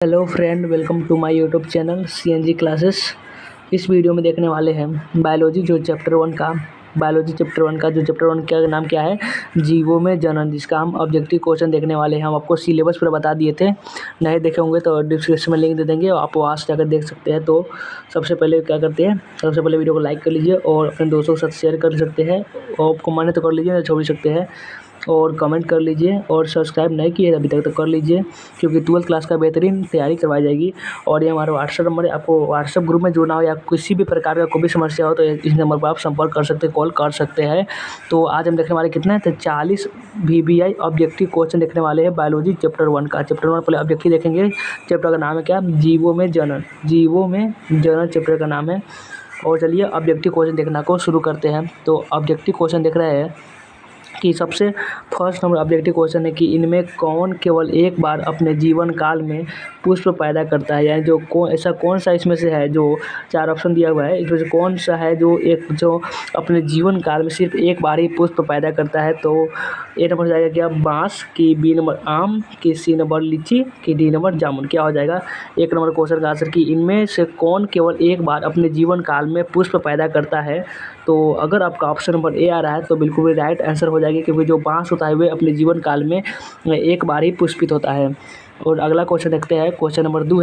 Hello friend, welcome to my YouTube channel CNG classes. इस video में देखने वाले हैं बायोलॉजी जो चैप्टर वन का चैप्टर वन का नाम क्या है, जीवों में जनन, जिसका हम ऑब्जेक्टिव क्वेश्चन देखने वाले हैं। हम आपको सिलेबस पर बता दिए थे, नहीं देखे होंगे तो डिस्क्रिप्शन में लिंक दे देंगे, आप वहाँ से जाकर देख सकते हैं। तो सबसे पहले क्या करते हैं, सबसे पहले वीडियो को लाइक कर लीजिए और अपने दोस्तों के साथ शेयर कर सकते हैं, और आपको माने तो कर लीजिए, नहीं छोड़ सकते हैं, और कमेंट कर लीजिए, और सब्सक्राइब नहीं किए अभी तक तो कर लीजिए, क्योंकि 12th क्लास का बेहतरीन तैयारी करवाई जाएगी। और ये हमारा व्हाट्सअप नंबर है, आपको व्हाट्सअप ग्रुप में जुड़ना हो या किसी भी प्रकार का कोई भी समस्या हो तो इस नंबर पर आप संपर्क कर सकते हैं, कॉल कर सकते हैं। तो आज हम देखने वाले कितना है, तो 40 VBI ऑब्जेक्टिव क्वेश्चन देखने वाले हैं बायोलॉजी चैप्टर वन का। चैप्टर वन पहले ऑब्जेक्टिव देखेंगे। चैप्टर का नाम है क्या, जीवों में जनन। चैप्टर का नाम है। और चलिए ऑब्जेक्टिव क्वेश्चन देखना को शुरू करते हैं। तो ऑब्जेक्टिव क्वेश्चन देख रहे हैं कि सबसे फर्स्ट नंबर ऑब्जेक्टिव क्वेश्चन है कि इनमें कौन केवल एक बार अपने जीवन काल में पुष्प पैदा करता है, यानी जो ऐसा कौन सा इसमें से है, जो 4 ऑप्शन दिया हुआ है, इसमें से कौन सा है जो अपने जीवन काल में सिर्फ एक बार ही पुष्प पैदा करता है। तो ए नंबर हो जाएगा क्या, बांस, की बी नंबर आम, की सी नंबर लीची, की डी नंबर जामुन। क्या हो जाएगा एक नंबर क्वेश्चन का आंसर, कि इनमें से कौन केवल एक बार अपने जीवन काल में पुष्प पैदा करता है। तो अगर आपका ऑप्शन नंबर ए आ रहा है तो बिल्कुल भी राइट आंसर हो जाएगी, क्योंकि जो बांस होता है वह अपने जीवन काल में एक बार ही पुष्पित होता है। और अगला क्वेश्चन देखते हैं। क्वेश्चन नंबर 2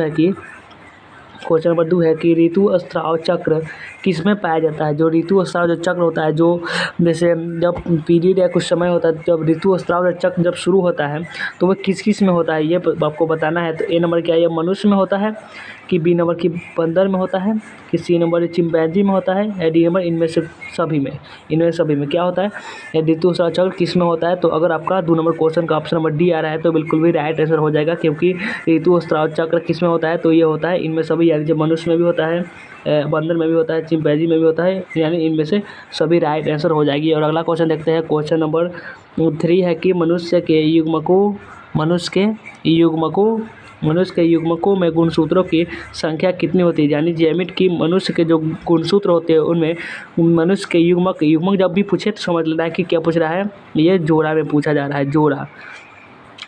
है कि ऋतु स्राव चक्र किसमें पाया जाता है। जो ऋतु स्राव जो चक्र होता है, जो जैसे जब पीरियड या कुछ समय होता है, जब ऋतु स्राव चक्र जब शुरू होता है तो वह किस किस में होता है, ये आपको बताना है। तो ए नंबर क्या है, ये मनुष्य में होता है, कि बी नंबर की बंदर में होता है, कि सी नंबर चिंपैंजी में होता है, या डी नंबर इनमें सभी में क्या होता है, या ऋतु स्राव चक्र किस में होता है। तो अगर आपका 2 नंबर क्वेश्चन का ऑप्शन नंबर डी आ रहा है तो बिल्कुल भी राइट आंसर हो जाएगा, क्योंकि ऋतु स्राव चक्र किस में होता है, तो ये होता है इनमें सभी, यानी जो मनुष्य में भी होता है, बंदर में भी होता है, चिंपैंजी में भी होता है, यानी इनमें से सभी राइट आंसर हो जाएगी। और अगला क्वेश्चन देखते हैं। क्वेश्चन नंबर 3 है कि मनुष्य के युग्मकों में गुणसूत्रों की संख्या कितनी होती है, यानी जैमिट की मनुष्य के जो गुणसूत्र होते हैं उनमें मनुष्य के युग्मक जब भी पूछे तो समझ लेना है कि क्या पूछ रहा है, ये जोड़ा में पूछा जा रहा है। जोड़ा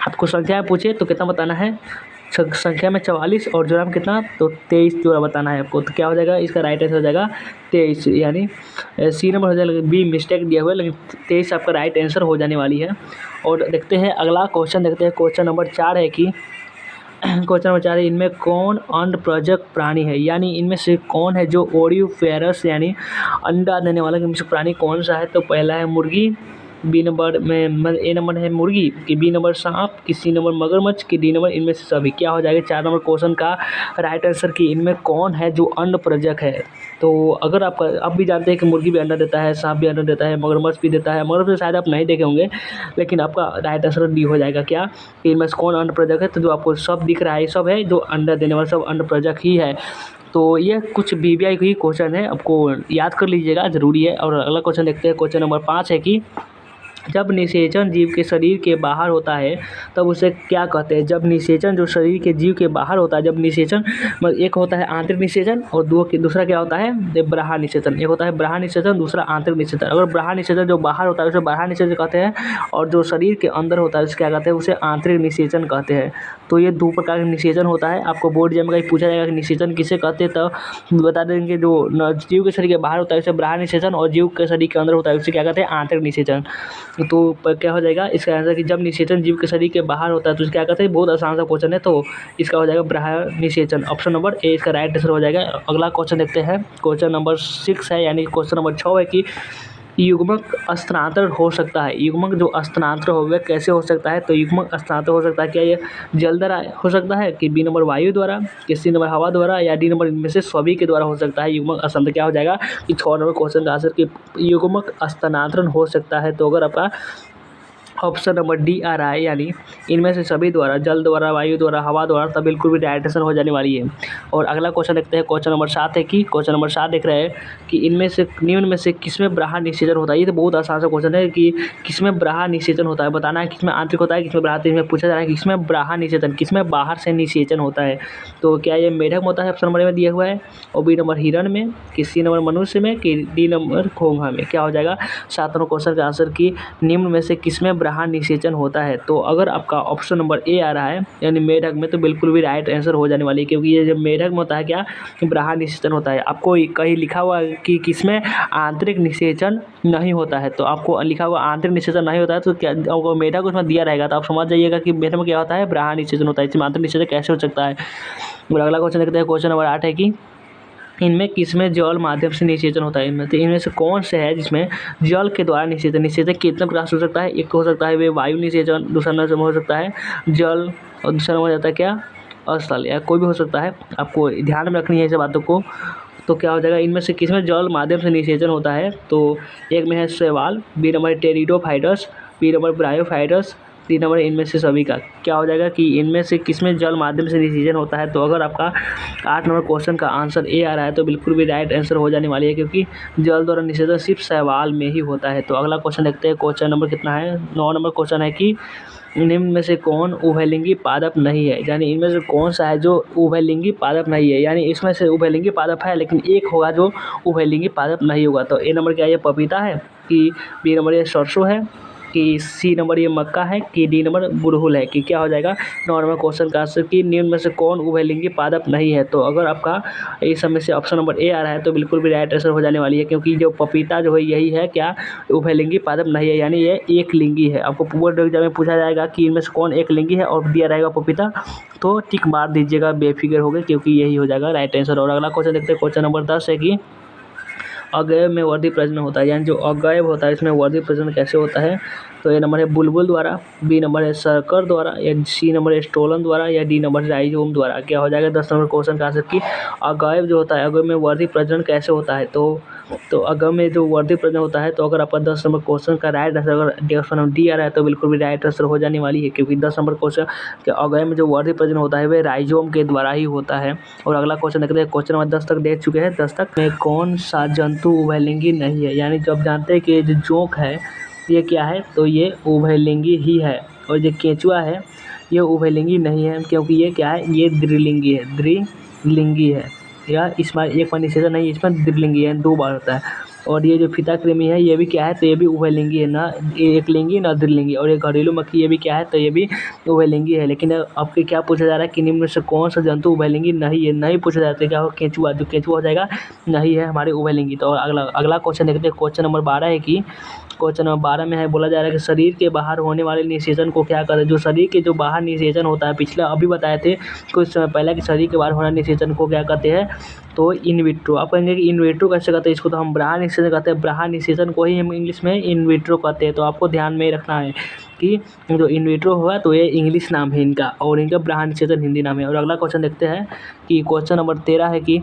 आपको संख्या में पूछे तो कितना बताना है, संख्या में 44 और जोड़ा में कितना, तो 23 जोड़ा बताना है आपको। तो क्या हो जाएगा, इसका राइट आंसर हो जाएगा 23, यानी सी नंबर हो जाएगा, बी मिस्टेक दिया हुआ है, लेकिन 23 आपका राइट आंसर हो जाने वाली है। और देखते हैं अगला क्वेश्चन देखते हैं। क्वेश्चन नंबर 4 है, इनमें कौन अंडप्रजक प्राणी है, यानी इनमें से कौन है जो ओविविपेरस यानी अंडा देने वाला इनमें से प्राणी कौन सा है। तो पहला है मुर्गी, बी नंबर में ए नंबर है मुर्गी, कि बी नंबर सांप, कि सी नंबर मगरमच्छ, कि डी नंबर इनमें से सभी। क्या हो जाएगा 4 नंबर क्वेश्चन का राइट आंसर, कि इनमें कौन है जो अंडप्रजक है। तो अगर आप भी जानते हैं कि मुर्गी भी अंडा देता है, सांप भी अंडा देता है, मगरमच्छ भी देता है, मगरमच्छ शायद आप नहीं देखे होंगे, लेकिन आपका राइट आंसर डी हो जाएगा क्या, कि इनमें से कौन अंडप्रजक है। तो जो आपको सब दिख रहा है ये सब है जो अंडा देने वाला, सब अंडप्रजक ही है। तो ये कुछ VBI ही क्वेश्चन है, आपको याद कर लीजिएगा, ज़रूरी है। और अगला क्वेश्चन देखते हैं। क्वेश्चन नंबर 5 है कि जब निषेचन जीव के शरीर के बाहर होता है तब उसे क्या कहते हैं। जब निषेचन जो शरीर के जीव के बाहर होता है, जब निषेचन एक होता है आंतरिक निषेचन और दूसरा क्या होता है, बाह्य निषेचन। एक होता है बाह्य निषेचन, दूसरा आंतरिक निषेचन। अगर बाह्य निषेचन जो बाहर होता है उसे बाह्य निषेचन कहते हैं, और जो शरीर के अंदर होता है उसे क्या कहते हैं, उसे आंतरिक निषेचन कहते हैं। तो ये 2 प्रकार का निषेचन होता है। आपको बोर्ड एग्जाम में कहीं पूछा जाएगा कि निषेचन किसे कहते हैं, तो बता देंगे जो जीव के शरीर के बाहर होता है उसे बाह्य निषेचन, और जीव के शरीर के अंदर होता है उसे क्या कहते हैं, आंतरिक निषेचन। तो क्या हो जाएगा इसका आंसर, कि जब निषेचन जीव के शरीर के बाहर होता है तो क्या कहते हैं, बहुत आसान सा क्वेश्चन है, तो इसका हो जाएगा बाह्य निषेचन। ऑप्शन नंबर ए इसका राइट आंसर हो जाएगा। अगला क्वेश्चन देखते हैं। क्वेश्चन नंबर 6 है, यानी क्वेश्चन नंबर 6 है कि युग्मक स्थानांतरण हो सकता है। युग्मक जो स्थानांतरण हो वह कैसे हो सकता है। तो युग्मक स्थानांतरण हो सकता है क्या, ये जल द्वारा हो सकता है, कि बी नंबर वायु द्वारा, कि सी नंबर हवा द्वारा, या डी नंबर इनमें से सभी के द्वारा हो सकता है। युग्मक स्थानांतरण क्या हो जाएगा, कि 6 नंबर क्वेश्चन का आंसर, कि युग्मक स्थानांतरण हो सकता है। तो अगर आपका ऑप्शन नंबर डी आ रहा है, यानी इनमें से सभी द्वारा, जल द्वारा, वायु द्वारा, हवा द्वारा, तब बिल्कुल भी राइट आंसर हो जाने वाली है। और अगला क्वेश्चन देखते हैं। क्वेश्चन नंबर 7 है कि क्वेश्चन नंबर 7 देख रहे हैं कि इनमें से निम्न में से किसमें बाह्य निषेचन होता है। ये तो बहुत आसान सा क्वेश्चन है कि किसमें बाह्य निषेचन होता है, बताना है किसमें आंतरिक होता है, किसमें बाह्य। इसमें पूछा जा रहा है किसमें बाह्य निषेचन, किसमें बाहर से निषेचन होता है। तो क्या ये मेढक में होता है, ऑप्शन नंबर में दिया हुआ है, और बी नंबर हिरण में, कि सी नंबर मनुष्य में, कि डी नंबर घोंघा में। क्या हो जाएगा 7 नंबर क्वेश्चन का आंसर, कि निम्न में से किसमें ब्राह्मण निषेचन होता है। तो अगर आपका ऑप्शन नंबर ए आ रहा है यानी मेढक में, तो बिल्कुल भी राइट आंसर हो जाने वाली है, क्योंकि ये जब मेढक में होता है क्या, ब्राह्मण निषेचन होता है। आपको कहीं लिखा हुआ है कि किसमें आंतरिक निषेचन नहीं होता है, तो आपको लिखा हुआ आंतरिक निषेचन नहीं होता है तो क्या आपको मेढक उसमें दिया रहेगा, तो आप समझ जाइएगा कि मेढक में क्या होता है, ब्राह्मण निषेचन होता है। इसमें आंतरिक निषेचन कैसे हो सकता है। और अगला क्वेश्चन देखते हैं, क्वेश्चन नंबर 8 है कि इनमें किसमें जल माध्यम से निषेचन होता है। इनमें से कौन से है जिसमें जल के द्वारा निषेचन। निषेचन कितने प्रकार से हो सकता है। एक हो सकता है वे वायु निषेचन, दूसरा नंबर हो सकता है जल, और दूसरा नंबर हो जाता है क्या, स्थल, या कोई भी हो सकता है। आपको ध्यान में रखनी है ऐसे बातों को। तो क्या हो जाएगा, इनमें से किसमें जल माध्यम से निषेचन होता है। तो एक में है शैवाल, B number pteridophytes, B number bryophytes, 3 number इनमें से सभी का। क्या हो जाएगा कि इनमें से किसमें जल माध्यम से निषेचन होता है। तो अगर आपका 8 नंबर क्वेश्चन का आंसर ए आ रहा है तो बिल्कुल भी राइट आंसर हो जाने वाली है, क्योंकि जल द्वारा निषेचन सिर्फ शैवाल में ही होता है। तो अगला क्वेश्चन देखते हैं, क्वेश्चन नंबर कितना है, 9 नंबर क्वेश्चन है कि निम्न में से कौन उभयलिंगी पादप नहीं है। यानी इनमें से कौन सा है जो उभयलिंगी पादप नहीं है। यानी इसमें से उभयलिंगी पादप है लेकिन एक होगा जो उभयलिंगी पादप नहीं होगा। तो ए नंबर क्या है, ये पपीता है, कि बी नंबर ये सरसों है, कि सी नंबर ये मक्का है, कि डी नंबर गुड़हल है। कि क्या हो जाएगा 9 नंबर क्वेश्चन का आंसर कि निम्न में से कौन उभयलिंगी पादप नहीं है। तो अगर आपका इस समय से ऑप्शन नंबर ए आ रहा है तो बिल्कुल भी राइट आंसर हो जाने वाली है, क्योंकि जो पपीता जो है यही है क्या, उभयलिंगी पादप नहीं है, यानी ये एक लिंगी है। आपको बोर्ड एग्जाम में पूछा जाएगा कि इनमें से कौन एक लिंगी है और दिया रहेगा पपीता, तो टिक मार दीजिएगा, बेफिक्र हो गए, क्योंकि यही हो जाएगा राइट आंसर। और अगला क्वेश्चन देखते हैं, क्वेश्चन नंबर 10 है कि अवयव में वर्दी प्रजनन होता है। यानी जो अवयव होता है इसमें वर्दी प्रजनन कैसे होता है। तो ए नंबर है बुलबुल द्वारा, बी नंबर है सर्कर द्वारा, या सी नंबर है स्टोलन द्वारा, या डी नंबर है राइजोम द्वारा। क्या हो जाएगा 10 नंबर क्वेश्चन का आंसर कि अवयव जो होता है, अवयव में वर्दी प्रजनन कैसे होता है। तो अवयव में जो वर्दी प्रजनन होता है, तो अगर आपका 10 नंबर क्वेश्चन का राइट आंसर अगर ऑप्शन नंबर डी आ रहा है तो बिल्कुल भी राइट आंसर हो जाने वाली है, क्योंकि 10 नंबर क्वेश्चन के अवयव में जो वर्दी प्रजनन होता है वह राइजोम के द्वारा ही होता है। और अगला क्वेश्चन देखते हैं, क्वेश्चन नंबर 10 तक देख चुके हैं। 10 तक में कौन सा जंतु उभयलिंगी नहीं है। यानी जब जानते हैं कि ये जो जोंक है ये क्या है, तो ये उभयलिंगी ही है। और जो केंचुआ है ये उभयलिंगी नहीं है, क्योंकि ये क्या है, ये द्विलिंगी है, द्विलिंगी है, या इसमें एक बार निषेचन नहीं, इसमें द्विलिंगी है, 2 बार होता है। और ये जो फीता कृमि है ये भी क्या है, तो ये भी उभयलिंगी है, ना एक लिंगी ना द्विलिंगी। और ये घरेलू मक्खी ये भी क्या है, तो ये भी उभयलिंगी है। लेकिन आपके क्या पूछा जा रहा है कि निम्न में से कौन सा जंतु उभयलिंगी नहीं है, नहीं पूछा जाता है। क्या हो, केंचुआ, जो केंचुआ हो जाएगा नहीं है हमारे उभयलिंगी। तो अगला क्वेश्चन देखते हैं, क्वेश्चन नंबर 12 है कि क्वेश्चन नंबर 12 में है, बोला जा रहा है कि शरीर के बाहर होने वाले निषेचन को क्या कहते हैं। जो शरीर के जो बाहर निषेचन होता है, पिछले अभी बताए थे कुछ समय पहले कि शरीर के बाहर होना निषेचन को क्या कहते हैं, तो इन विट्रो। आप कहेंगे कि इन विट्रो कैसे कहते हैं, इसको तो हम ब्राह्मण निषेचन कहते हैं। ब्राह्मण निषेचन को ही हम इंग्लिश में इन विट्रो कहते हैं। तो आपको ध्यान में रखना है कि जो इन विट्रो हुआ तो ये इंग्लिश नाम है इनका, और इनका ब्राह्मण निषेचन हिंदी नाम है। और अगला क्वेश्चन देखते हैं कि क्वेश्चन नंबर 13 है कि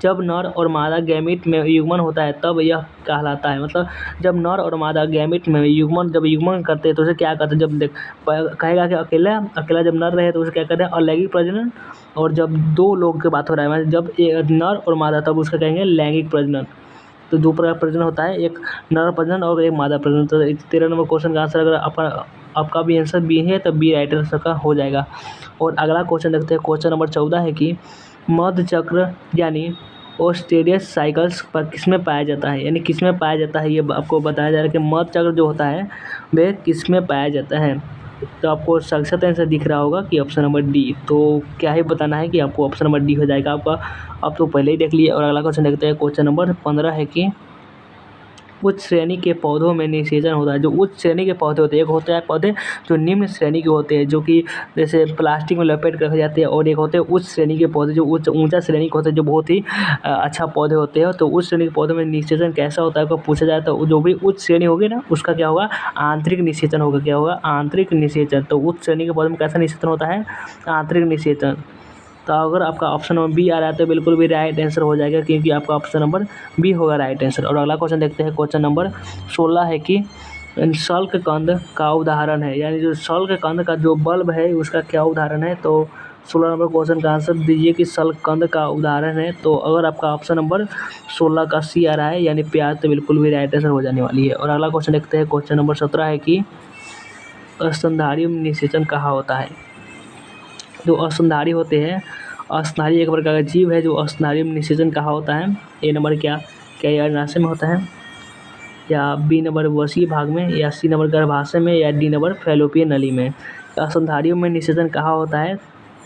जब नर और मादा गैमीट में युग्मन होता है तब यह कहलाता है। मतलब जब नर और मादा गैमीट में युग्मन करते हैं तो उसे क्या कहते हैं। जब कहेगा कि अकेला जब नर रहे तो उसे क्या कहते हैं, अलैंगिक प्रजनन। और जब 2 लोग की बात हो रहा है, जब नर और मादा, तब उसका कहेंगे लैंगिक प्रजनन। तो 2 प्रकार प्रजनन होता है, एक नर प्रजनन और एक मादा प्रजनन। तो 13 नंबर क्वेश्चन का आंसर अगर आपका भी आंसर बी है तब बी राइट आंसर का हो जाएगा। और अगला क्वेश्चन देखते हैं, क्वेश्चन नंबर 14 है कि मध्य चक्र यानी ओस्टेरियस साइकिल्स पर किसमें पाया जाता है। यानी किसमें पाया जाता है, ये आपको बताया जा रहा है कि मध्य चक्र जो होता है वह किसमें पाया जाता है। तो आपको सक्षत आंसर दिख रहा होगा कि ऑप्शन नंबर डी। तो क्या ही बताना है कि आपको ऑप्शन नंबर डी हो जाएगा आपका, आप तो पहले ही देख लिए। और अगला क्वेश्चन देखते हैं, क्वेश्चन नंबर 15 है कि उच्च श्रेणी के पौधों में निषेचन होता है। जो उच्च श्रेणी के पौधे होते हैं, एक होते हैं पौधे जो निम्न श्रेणी के होते हैं, जो कि जैसे प्लास्टिक में लपेट कर रखे जाते हैं, और एक होते हैं उच्च श्रेणी के पौधे जो ऊंचा श्रेणी के होते हैं, जो बहुत ही अच्छा पौधे होते हैं। तो उच्च श्रेणी के पौधों में निषेचन कैसा होता है, पूछा जाए तो जो भी उच्च श्रेणी होगी ना उसका क्या होगा, आंतरिक निषेचन होगा। क्या होगा, आंतरिक निषेचन। तो उच्च श्रेणी के पौधों में कैसा निषेचन होता है, आंतरिक निषेचन। तो अगर आपका ऑप्शन नंबर बी आ रहा है तो बिल्कुल भी राइट आंसर हो जाएगा, क्योंकि आपका ऑप्शन नंबर बी होगा राइट आंसर। और अगला क्वेश्चन देखते हैं, क्वेश्चन नंबर 16 है कि शल्क कंद का उदाहरण है। यानी जो शल्क कंद का जो बल्ब है उसका क्या उदाहरण है। तो 16 नंबर क्वेश्चन का आंसर दीजिए कि शल्क कंद का उदाहरण है। तो अगर आपका ऑप्शन नंबर 16 का सी आ रहा है यानी प्याज, तो बिल्कुल भी राइट आंसर हो जाने वाली है। और अगला क्वेश्चन देखते हैं, क्वेश्चन नंबर 17 है कि स्तनधारी निषेचन कहाँ होता है। जो स्तनधारी होते हैं, स्तनधारी एक प्रकार का जीव है जो स्तनधारी निषेचन कहाँ होता है। ए नंबर क्या ये अण्डाशय में होता है, या बी नंबर वसीय भाग में, या सी नंबर गर्भाशय में, या डी नंबर फैलोपियन नली में। स्तनधारियों में निषेचन कहाँ होता है?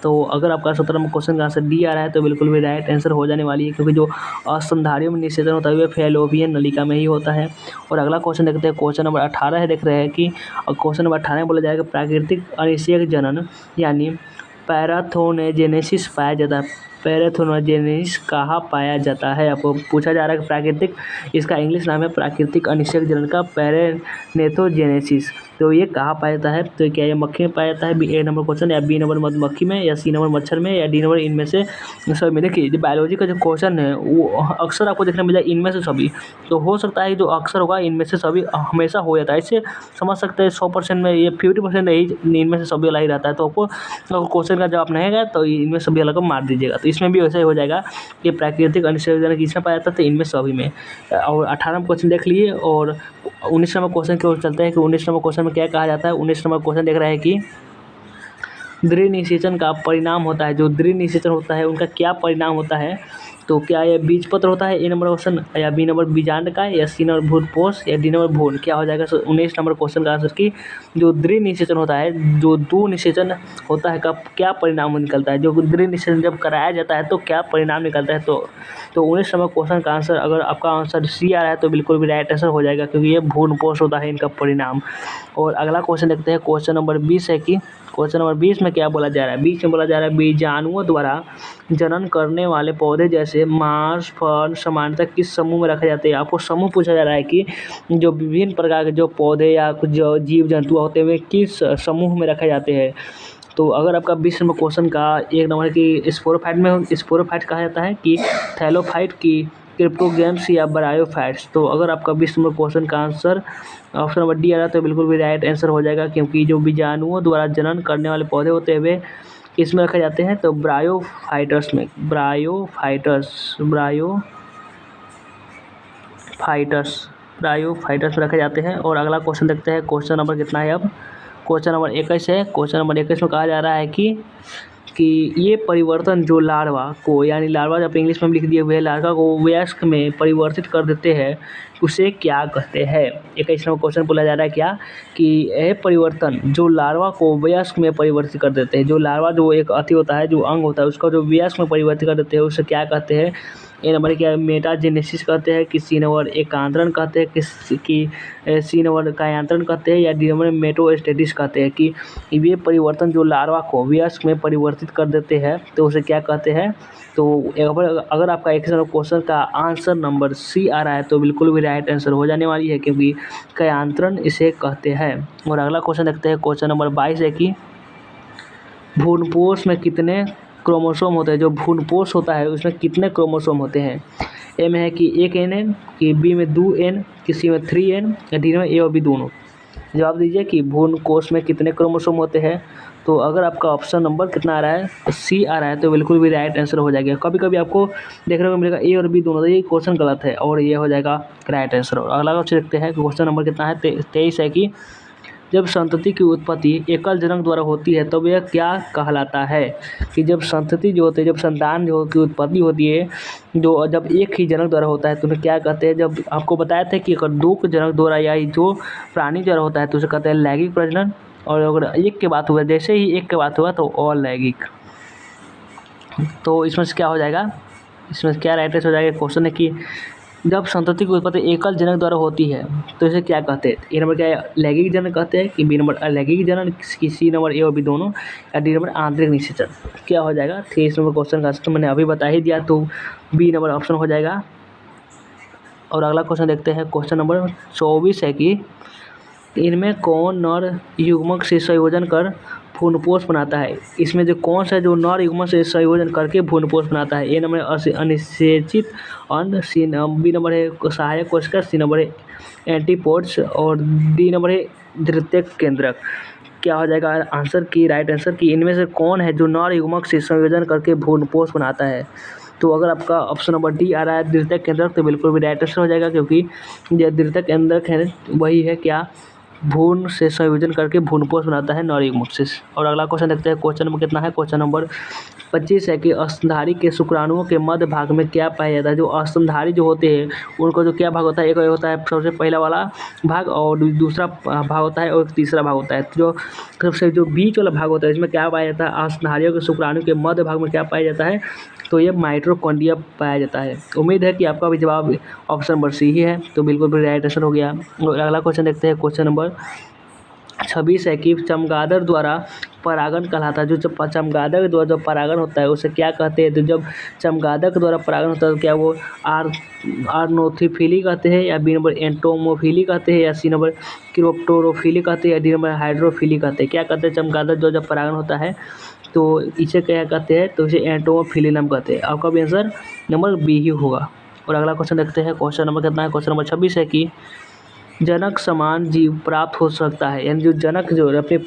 तो अगर आपका 17 नंबर क्वेश्चन का आंसर डी आ रहा है तो बिल्कुल भी राइट आंसर हो जाने वाली है, क्योंकि जो स्तनधारियों में निषेचन होता है वह फैलोपियन नलिका में ही होता है। और अगला क्वेश्चन देखते हैं, क्वेश्चन नंबर 18 है। देख रहे हैं कि क्वेश्चन नंबर 18 में बोला जाएगा प्राकृतिक अनिषेक जनन यानी पैराथोनेजेनेसिस पाया जाता है। पैराथोनेजेनेसिस कहाँ पाया जाता है? आपको पूछा जा रहा है कि प्राकृतिक, इसका इंग्लिश नाम है प्राकृतिक अनिषेक जनन का पैराथोनेजेनेसिस। तो ये कहाँ पाया जाता है? तो क्या ये मक्खी में पाया जाता है? ए नंबर क्वेश्चन, या बी नंबर मधुमक्खी में, या सी नंबर मच्छर में, या डी नंबर इनमें से सब में। देखिए जो बायोलॉजी का जो क्वेश्चन है वो अक्सर आपको देखने मिला इनमें से सभी, तो हो सकता है जो अक्सर होगा इनमें से सभी हमेशा हो जाता है। इससे समझ सकते हैं 100% में ये 50% यही इनमें से सभी वाला ही रहता है। तो आपको क्वेश्चन का जवाब नहीं है तो इनमें सभी वाला को मार दीजिएगा। तो इसमें भी वैसे ही हो जाएगा कि प्राकृतिक अनिषेक जनन किसमें पाया जाता है? तो इनमें सभी में। और 18 क्वेश्चन देख लिए। और 19 नंबर क्वेश्चन की ओर चलते हैं कि 19 नंबर क्वेश्चन में क्या कहा जाता है। 19 नंबर क्वेश्चन देख रहे हैं कि दृढ़ निषेचन का परिणाम होता है। जो दृढ़ निषेचन होता है उनका क्या परिणाम होता है? तो क्या यह बीजपत्र होता है? ए नंबर क्वेश्चन, या बी नंबर बीजांड का, या सी नंबर भ्रूणपोष, या डी नंबर भ्रूण। क्या हो जाएगा 19 नंबर क्वेश्चन का आंसर की जो दृढ़ निषेचन होता है, जो दो निषेचन होता है का क्या परिणाम निकलता है? जो दृढ़ निषेचन जब कराया जाता है तो क्या परिणाम निकलता है? तो 19 नंबर क्वेश्चन का आंसर, अगर आपका आंसर सी आ रहा है तो बिल्कुल भी राइट आंसर हो जाएगा, क्योंकि ये भ्रूणपोष होता है इनका परिणाम। और अगला क्वेश्चन देखते हैं, क्वेश्चन नंबर 20 है कि क्वेश्चन नंबर 20 में क्या बोला जा रहा है? 20 में बोला जा रहा है बीजाणुओं द्वारा जनन करने वाले पौधे जैसे मांस, फल सामान्यतः किस समूह में रखे जाते हैं? आपको समूह पूछा जा रहा है कि जो विभिन्न प्रकार के जो पौधे या कुछ जो जीव जंतु होते हुए किस समूह में रखे जाते हैं। तो अगर आपका 20 नंबर क्वेश्चन का एक नंबर है कि स्पोरोफाइट में, स्पोरोफाइट कहा जाता है कि थैलोफाइट की क्रिप्टोगेम्स या ब्रायोफाइट्स। तो अगर आपका 20 नंबर क्वेश्चन का आंसर ऑप्शन नंबर डी आ रहा है तो बिल्कुल भी राइट आंसर हो जाएगा, क्योंकि जो बीजाणुओं द्वारा जनन करने वाले पौधे होते हैं वे किसमें रखे जाते हैं? तो ब्रायोफाइटर्स में, ब्रायोफाइटर्स में रखे जाते हैं। और अगला क्वेश्चन देखते हैं, क्वेश्चन नंबर कितना है अब? क्वेश्चन नंबर 21 है। क्वेश्चन नंबर 21 में कहा जा रहा है कि ये परिवर्तन जो लार्वा को, यानी लार्वा जब इंग्लिश में लिख दिए हुए लार्वा को वयस्क में परिवर्तित कर देते हैं उसे क्या कहते हैं? 21 नंबर क्वेश्चन बोला जा रहा है क्या कि यह परिवर्तन जो लार्वा को वयस्क में परिवर्तित कर देते हैं, जो लार्वा जो एक अति होता है, जो अंग होता है उसका जो वयस्क में परिवर्तित कर देते हैं उसे क्या कहते हैं? ए नंबर क्या मेटाजेनेसिस कहते हैं, कि सी नंबर एकांतरण कहते हैं, कि सी नंबर कायांतरण कहते हैं, या डी नंबर मेटोस्टेसिस कहते हैं। कि ये परिवर्तन जो लार्वा को वयस्क में परिवर्तित कर देते हैं तो उसे क्या कहते हैं? तो अगर आपका 21 नंबर क्वेश्चन का आंसर नंबर सी आ रहा है तो बिल्कुल भी राइट आंसर हो जाने वाली है, क्योंकि कायांतरण इसे कहते हैं। और अगला क्वेश्चन देखते हैं, क्वेश्चन नंबर 22 है कि भ्रूणपोष में कितने क्रोमोसोम होते हैं? जो भ्रूणपोष होता है उसमें कितने क्रोमोसोम होते हैं? ए में है कि 1 n, कि बी में 2 n, कि सी में 3 n, या डी में ए और बी दोनों। जवाब दीजिए कि भ्रूणकोष में कितने क्रोमोसोम होते हैं। तो अगर आपका ऑप्शन नंबर कितना आ रहा है? सी आ रहा है तो बिल्कुल भी राइट आंसर हो जाएगा। कभी कभी आपको देखने को मिलेगा ए और बी दोनों, तो ये क्वेश्चन गलत है और ये हो जाएगा राइट आंसर। और अगला क्वेश्चन देखते हैं, क्वेश्चन नंबर कितना है? 23 है कि जब संतति की उत्पत्ति एकल जनक द्वारा होती है तब यह क्या कहलाता है? कि जब संतति जो होती है, जब संतान जो की उत्पत्ति होती है जो जब एक ही जनक द्वारा होता है तो उन्हें क्या कहते हैं? जब आपको बताया था कि अगर दो जनक द्वारा या जो प्राणी द्वारा होता है तो उसे कहते हैं लैंगिक प्रजनन, और अगर एक के बात हुआ, जैसे ही एक के बात हुआ तो अलैंगिक। तो इसमें से क्या हो जाएगा? इसमें क्या राइट आंसर हो जाएगा? क्वेश्चन है कि जब संतति की उत्पत्ति एकल जनक द्वारा होती है तो इसे क्या कहते हैं? ए नंबर क्या है? लैंगिक जनन कहते हैं, कि बी नंबर अलैंगिक जनन, कि सी नंबर ए और बी दोनों, या डी नंबर आंतरिक निषेचन। क्या हो जाएगा? 23 नंबर क्वेश्चन का आंसर मैंने अभी बता ही दिया, तो बी नंबर ऑप्शन हो जाएगा। और अगला क्वेश्चन देखते हैं, क्वेश्चन नंबर 24 है कि इनमें कौन नर युग्मक से संयोजन कर भ्रूणपोष बनाता है? इसमें जो कौन सा जो नर युग्मक से संयोजन करके भ्रूणपोष बनाता है? ए नंबर अनिषेचित अंड, सी बी नंबर है सहायक कोशिका, सी नंबर है एंटीपोड्स, और डी नंबर है द्वितीयक केंद्रक। क्या हो जाएगा आंसर की राइट आंसर? की इनमें से कौन है जो नर युग्मक से संयोजन करके भ्रूणपोष बनाता है? तो अगर आपका ऑप्शन नंबर डी आ रहा है द्वितीयक केंद्रक तो बिल्कुल भी राइट आंसर हो जाएगा, क्योंकि जो द्वितीयक केंद्रक है वही है क्या? भ्रूण से संयोजन करके भ्रूणपोष बनाता है नर युग्मक से। और अगला क्वेश्चन देखते हैं, क्वेश्चन नंबर कितना है? क्वेश्चन नंबर 25 है कि स्तनधारी के शुक्राणुओं के मध्य भाग में क्या पाया जाता है। जो स्तनधारी जो होते हैं उनको जो क्या भाग होता है, एक होता है सबसे पहला वाला भाग और दूसरा भाग होता है और तीसरा भाग होता है। जो सबसे जो बीच वाला भाग होता है इसमें क्या पाया जाता है, स्तनधारियों के शुक्राणु के मध्य भाग में क्या पाया जाता है, तो ये माइटोकॉन्ड्रिया पाया जाता है। उम्मीद है कि आपका भी जवाब ऑप्शन नंबर सी ही है, तो बिल्कुल भी राइट आंसर हो गया। और अगला क्वेश्चन देखते हैं, क्वेश्चन नंबर 26 है कि चमगादड़ द्वारा परागण कहलाता है। जो चमगादड़ द्वारा जो परागण होता है उसे क्या कहते हैं। तो जब चमगादड़ के द्वारा परागण होता है तो क्या वो आर्नोथोफिली कहते हैं, या बी नंबर एंटोमोफिली कहते हैं, या सी नंबर क्रिप्टोरोफिली कहते हैं, या डी नंबर हाइड्रोफिली कहते हैं। क्या कहते हैं चमगादड़ जो जब परागण होता है तो इसे क्या कहते हैं, तो इसे एंटोमोफिली नाम कहते हैं। आपका भी आंसर नंबर बी ही होगा। और अगला क्वेश्चन देखते हैं, क्वेश्चन नंबर कितना है, क्वेश्चन नंबर 26 है कि जनक समान जीव प्राप्त हो सकता है। यानी जो जनक जो अपने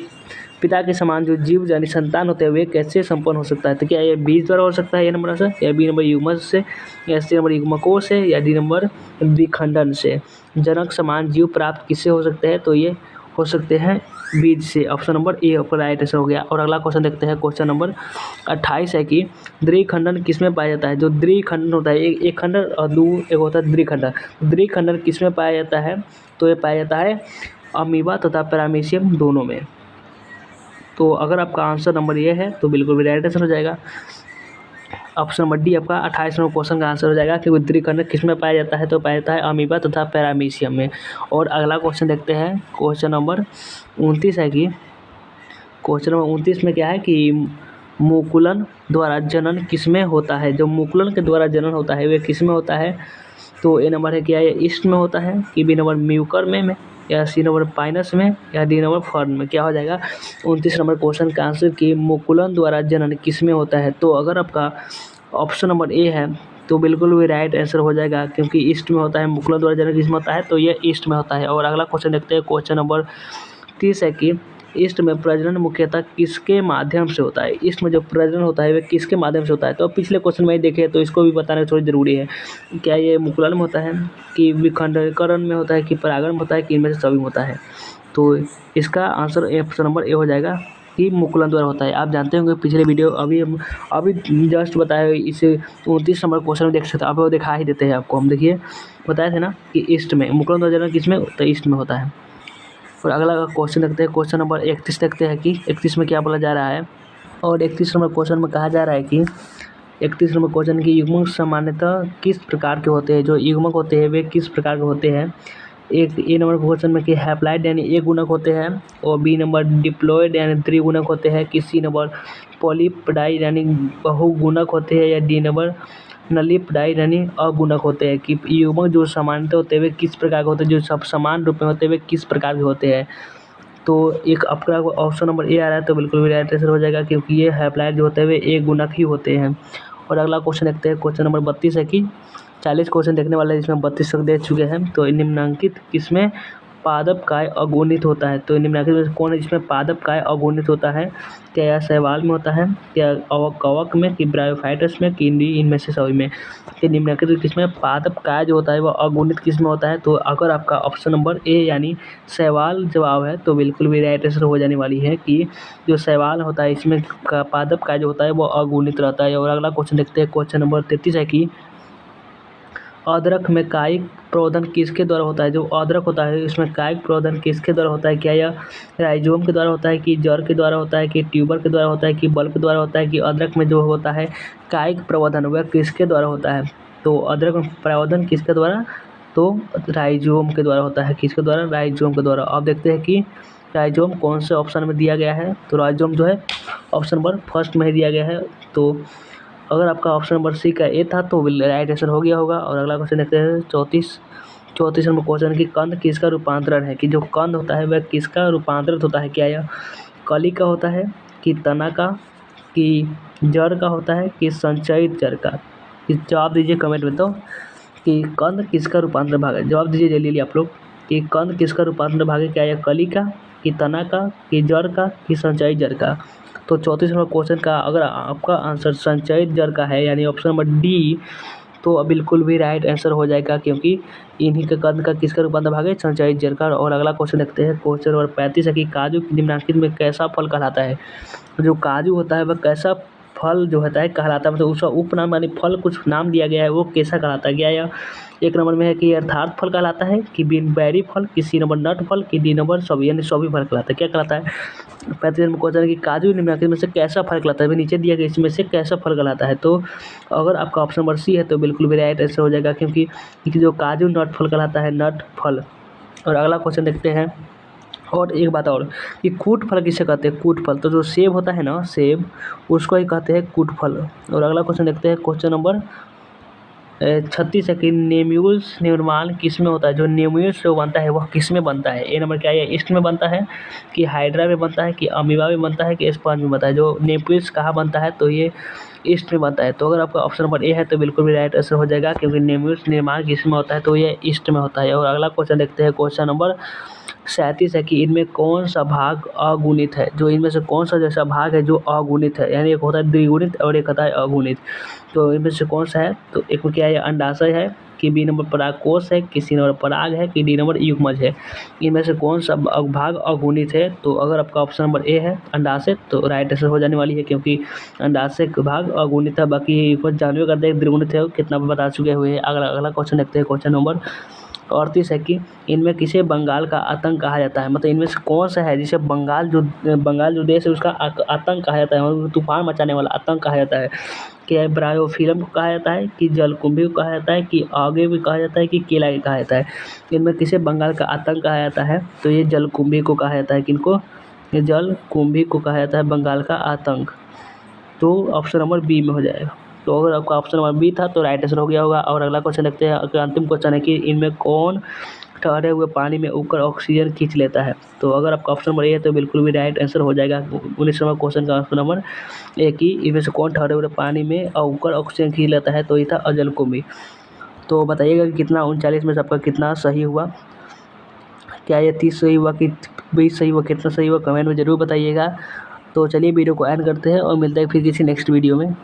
पिता के समान जो जीव यानी संतान होते हैं वे कैसे संपन्न हो सकता है। तो क्या ये बीज द्वारा हो सकता है, ए नंबर आंसर, या बी नंबर युग्मज से, या सी नंबर युग्मकों से, या डी नंबर विखंडन से। जनक समान जीव प्राप्त किससे हो सकते हैं, तो ये हो सकते हैं बीज से। ऑप्शन नंबर ए आपका राइट आंसर हो गया। और अगला क्वेश्चन देखते हैं, क्वेश्चन नंबर 28 है कि द्विखंडन किसमें पाया जाता है। जो द्विखंडन होता है, एक खंडन और दो एक होता है द्विखंडन। द्विखंडन किसमें पाया जाता है, तो ये पाया जाता है अमीबा तथा पैरामीशियम दोनों में। तो अगर आपका आंसर नंबर ये है तो बिल्कुल भी राइट आंसर हो जाएगा। ऑप्शन नंबर डी आपका 28 नंबर क्वेश्चन का आंसर हो जाएगा कि द्विखंडन किसमें पाया जाता है, तो पाया जाता है अमीबा तथा पैरामीशियम में। और अगला क्वेश्चन देखते हैं, क्वेश्चन नंबर 29 है कि क्वेश्चन नंबर 29 में क्या है कि मुकुलन द्वारा जनन किसमें होता है। जो मुकुलन के द्वारा जनन होता है वे किसमें होता है, तो ए नंबर है क्या ये ईस्ट में होता है, कि बी नंबर म्यूकर में, या सी नंबर पाइनस में, या डी नंबर फर्न में। क्या हो जाएगा 29 नंबर क्वेश्चन का आंसर कि मुकुलन द्वारा जनन किसमें होता है। तो अगर आपका ऑप्शन नंबर ए है तो बिल्कुल भी राइट आंसर हो जाएगा, क्योंकि ईस्ट में होता है। मुकुलन द्वारा जनन किसमें होता है, तो ये ईस्ट में होता है। और अगला क्वेश्चन देखते हैं, क्वेश्चन नंबर 30 है कि ईस्ट में प्रजनन मुख्यतः किसके माध्यम से होता है। ईस्ट में जो प्रजनन होता है वह किसके माध्यम से होता है। तो पिछले क्वेश्चन में ही देखे तो इसको भी बताना थोड़ी ज़रूरी है। क्या ये मुकुलन में होता है, कि विखंडीकरण में होता है, कि परागण में होता है, कि इनमें से सभी में होता है। तो इसका आंसर ऑप्शन नंबर ए हो जाएगा कि मुकुलन द्वारा होता है। आप जानते होंगे पिछले वीडियो अभी जस्ट बताया इसे 29 नंबर क्वेश्चन में देख सकते हो। अब वो दिखा ही देते हैं आपको। हम देखिए बताए थे ना कि ईस्ट में मुकुलन द्वारा जनन किसमें, तो ईस्ट में होता है। और अगला क्वेश्चन देखते हैं, क्वेश्चन नंबर 31 देखते हैं कि 31 में क्या बोला जा रहा है। और 31 नंबर क्वेश्चन में कहा जा रहा है कि 31 नंबर क्वेश्चन की युग्मक सामान्यतः किस प्रकार के होते हैं। जो युग्मक होते हैं वे किस प्रकार के होते हैं। एक ए नंबर क्वेश्चन में कि हैप्लाइड यानी एक गुणक होते हैं, और बी नंबर डिप्लॉयड यानी त्रिगुणक होते हैं, कि सी नंबर पॉलीप्डाइड यानी बहुगुणक होते हैं, या डी नंबर नलिप्डाइड यानी अगुणक होते हैं। कि युग्मक जो सामान्यतः होते हैं वे किस प्रकार के होते हैं, जो सब समान रूप में होते हैं वे किस प्रकार के होते हैं। तो एक आपका ऑप्शन नंबर ए आ रहा है तो बिल्कुल भी राइट आंसर हो जाएगा, क्योंकि ये हैप्लाइड जो होते हैं वे एक गुणक ही होते हैं। और अगला क्वेश्चन देखते हैं, क्वेश्चन नंबर 32 है कि 40 क्वेश्चन देखने वाले जिसमें 32 तक दे चुके हैं। तो निम्नलिखित किसमें पादप काय अगुणित होता है। तो निम्नलिखित में कौन है जिसमें पादप काय अगुणित होता है। क्या यह शैवाल में होता है, क्या कवक में, कि ब्रायोफाइटस में, कि इनमें से सभी में। कि निम्नलिखित किसमें पादप काय जो होता है वह अगुणित किसमें होता है। तो अगर आपका ऑप्शन नंबर ए यानी शैवाल जवाब है तो बिल्कुल भी राइट आंसर हो जाने वाली है, कि जो शैवाल होता है इसमें पादप काय जो होता है वो अगुणित रहता है। और अगला क्वेश्चन देखते हैं, क्वेश्चन नंबर 33 है कि अदरक में कायिक प्रवर्धन किसके द्वारा होता है। जो अदरक होता है इसमें कायिक प्रवर्धन किसके द्वारा होता है। क्या यह राइजोम के द्वारा होता है, कि जड़ के द्वारा होता है, कि ट्यूबर के द्वारा होता है, कि बल्ब के द्वारा होता है। कि अदरक में जो होता है कायिक प्रवर्धन वह किसके द्वारा होता है। तो अदरक में प्रवर्धन किसके द्वारा, तो राइजोम के द्वारा होता है। किसके द्वारा, राइजोम के द्वारा। अब देखते हैं कि राइजोम कौन से ऑप्शन में दिया गया है। तो राइजोम जो है ऑप्शन नंबर फर्स्ट में ही दिया गया है। तो अगर आपका ऑप्शन नंबर सी का ए था तो राइट आंसर हो गया होगा। और अगला क्वेश्चन देखते हैं 34 नंबर क्वेश्चन की कंद किसका रूपांतरण है। कि जो कंद होता है वह किसका रूपांतरित होता है। क्या यह कली का होता है, कि तना का, कि जड़ का होता है, कि संचयित जड़ का। जवाब दीजिए कमेंट में तो कि कंद किसका रूपांतरण भाग है। जवाब दीजिए जल्दी आप लोग कि कंद किसका रूपांतरण भाग है। क्या यह कली का, कि तना का, कि जड़ का, कि संचयित जड़ का। तो 34 नंबर क्वेश्चन का अगर आपका आंसर संचयित जड़ का है यानी ऑप्शन नंबर डी, तो बिल्कुल भी राइट आंसर हो जाएगा, क्योंकि इन्हीं के कंद का किसका रूपांतर भाग है, संचयित जड़ का। और अगला क्वेश्चन देखते हैं, क्वेश्चन नंबर 35 है कि काजू निम्नलिखित में कैसा फल कहलाता है। जो काजू होता है वह कैसा फल जो होता है कहलाता है, मतलब उसका उपनाम यानी फल कुछ नाम दिया गया है वो कैसा कहलाता है? क्या यह एक नंबर में है कि अर्थात फल कहलाता है, कि बैरी फल, कि सी नंबर नट फल, कि डी नंबर सभी यानी सभी फल कहलाता है? क्या कहलाता है? 35 नंबर क्वेश्चन है कि काजू निम्नलिखित में से कैसा फल कहलाता है? अभी नीचे दिया गया इसमें से कैसा फल कहलाता है? तो अगर आपका ऑप्शन नंबर सी है तो बिल्कुल भी राइट आंसर हो जाएगा, क्योंकि जो काजू नट फल कहलाता है नट फल। और अगला क्वेश्चन देखते हैं। और एक बात और कि कूट फल किसे कहते हैं? कूट फल, तो जो सेब होता है ना, सेब, उसको ही कहते हैं कूट फल। और अगला क्वेश्चन देखते हैं, क्वेश्चन नंबर 36 है कि नेम्यूल्स निर्माण किस में होता है? जो नेम्यूल्स जो बनता है वह किस में बनता है? ए नंबर क्या है? ईस्ट में बनता है, कि हाइड्रा में बनता है, कि अमीबा में बनता है, कि स्पंज में बनता है? जो नेम्यूल्स कहाँ बनता है? तो ये ईस्ट में बनता है। तो अगर आपका ऑप्शन नंबर ए है तो बिल्कुल भी राइट आंसर हो जाएगा, क्योंकि नेम्यूल्स निर्माण किस में होता है? तो ये ईस्ट में होता है। और अगला क्वेश्चन देखते हैं, क्वेश्चन नंबर 37 है कि इनमें कौन सा भाग अगुणित है? जो इनमें से कौन सा जैसा भाग है जो अगुणित है, यानी एक होता है द्विगुणित और एक होता है अगुणित। तो इनमें से कौन सा है? तो एक में क्या है? अंडाशय है, कि बी नंबर परागकोश है, कि सी नंबर पराग है, कि डी नंबर युग्मज है? इनमें से कौन सा भाग अगुणित है? तो अगर आपका ऑप्शन नंबर ए है अंडाशय तो राइट आंसर हो जाने वाली है, क्योंकि अंडाशय का भाग अगुणित है, बाकी युग्मज जानवे करते हैं द्विगुणित है, कितना बता चुके हुए हैं। अगला क्वेश्चन देखते हैं, क्वेश्चन नंबर 38 है कि इनमें किसे बंगाल का आतंक कहा जाता है? मतलब इनमें से कौन सा है जिसे बंगाल जो देश है उसका आतंक कहा जाता है, मतलब तूफान मचाने वाला आतंक कहा जाता है? क्या ब्रायोफिल्म को कहा जाता है, कि जलकुंभी को कहा जाता है, कि आगे भी कहा जाता है, कि केला भी कहा जाता है? इनमें किसे बंगाल का आतंक कहा जाता है? तो ये जलकुंभी को कहा जाता है। किनको? ये जलकुंभी को कहा जाता है बंगाल का आतंक। तो ऑप्शन नंबर बी में हो जाएगा। तो अगर आपका ऑप्शन नंबर बी था तो राइट आंसर हो गया होगा। और अगला क्वेश्चन देखते हैं, अंतिम क्वेश्चन है कि इनमें कौन ठहरे हुए पानी में उबकर ऑक्सीजन खींच लेता है? तो अगर आपका ऑप्शन नंबर ए है तो बिल्कुल भी राइट आंसर हो जाएगा। 19 नंबर क्वेश्चन का ऑप्शन नंबर ए कि इनमें से कौन ठहरे हुए पानी में उबकर ऑक्सीजन खींच लेता है? तो ये था जलकुंभी। तो बताइएगा कि कितना 39 में से आपका कितना सही हुआ? क्या ये 30 सही हुआ कि 20 सही हुआ? कितना सही हुआ कमेंट में ज़रूर बताइएगा। तो चलिए वीडियो को एंड करते हैं और मिलते हैं फिर किसी नेक्स्ट वीडियो में।